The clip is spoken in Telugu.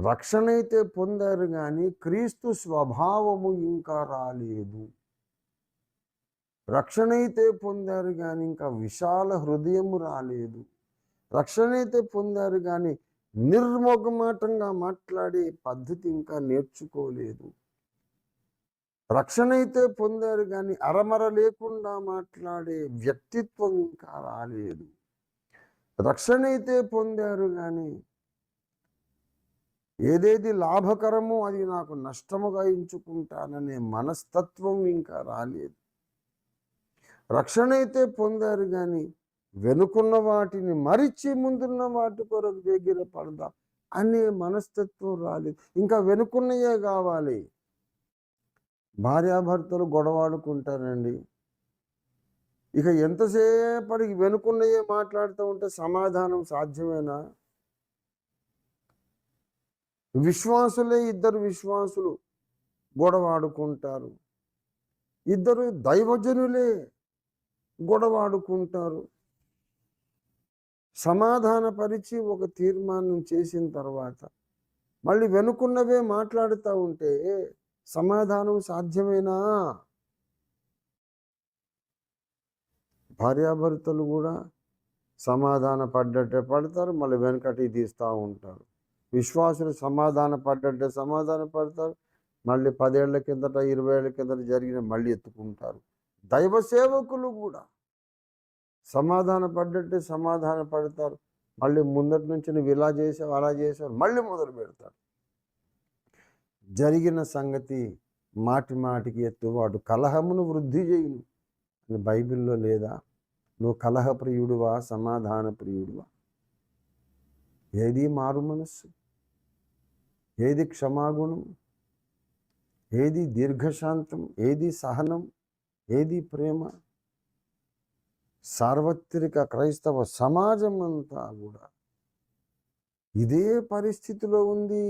రక్షణ అయితే పొందారు కానీ క్రీస్తు స్వభావము ఇంకా రాలేదు. రక్షణ అయితే పొందారు కానీ ఇంకా విశాల హృదయము రాలేదు. రక్షణ అయితే పొందారు కానీ నిర్మోహమాటంగా మాట్లాడే పద్ధతి ఇంకా నేర్చుకోలేదు. రక్షణ అయితే పొందారు కానీ అరమర లేకుండా మాట్లాడే వ్యక్తిత్వం ఇంకా రాలేదు. రక్షణ అయితే పొందారు కానీ ఏదేది లాభకరమో అది నాకు నష్టముగా ఎంచుకుంటాననే మనస్తత్వం ఇంకా రాలేదు. రక్షణ అయితే పొందారు కానీ వెనుకున్న వాటిని మరిచి ముందున్న వాటి కొరకు దగ్గర పడదాం అనే మనస్తత్వం రాలేదు. ఇంకా వెనుకున్నయే కావాలి. భార్యాభర్తలు గొడవాడుకుంటారండి. ఇక ఎంతసేపటికి వెనుకున్నయే మాట్లాడుతూ ఉంటే సమాధానం సాధ్యమేనా? విశ్వాసులే ఇద్దరు విశ్వాసులు గొడవాడుకుంటారు. ఇద్దరు దైవజనులే గొడవాడుకుంటారు. సమాధానపరిచి ఒక తీర్మానం చేసిన తర్వాత మళ్ళీ వెనుకున్నవే మాట్లాడుతూ ఉంటే సమాధానం సాధ్యమేనా? భార్యాభర్తలు కూడా సమాధాన పడ్డట్టే పడతారు, మళ్ళీ వెనకటి తీస్తూ ఉంటారు. విశ్వాసులు సమాధాన పడ్డట్టే సమాధాన పడతారు, మళ్ళీ 10 ఏళ్ల కిందట 20 ఏళ్ల కిందట జరిగిన మళ్ళీ ఎత్తుకుంటారు. దైవ సేవకులు కూడా సమాధాన పడ్డట్టే సమాధాన పడతారు, మళ్ళీ ముందటి నుంచి నువ్వు ఇలా చేసావు అలా చేసావు మళ్ళీ మొదలు పెడతారు. జరిగిన సంగతి మాటి మాటికి ఎత్తువాడు కలహమును వృద్ధి చేయును అని బైబిల్లో లేదా? నువ్వు కలహ ప్రియుడువా సమాధాన ప్రియుడువా? ఏది మారు మనస్సు, ఏది క్షమాగుణం, ఏది దీర్ఘశాంతం, ఏది సహనం, ఏది ప్రేమ? సార్వత్రిక క్రైస్తవ సమాజం అంతా కూడా ఇదే పరిస్థితిలో ఉంది.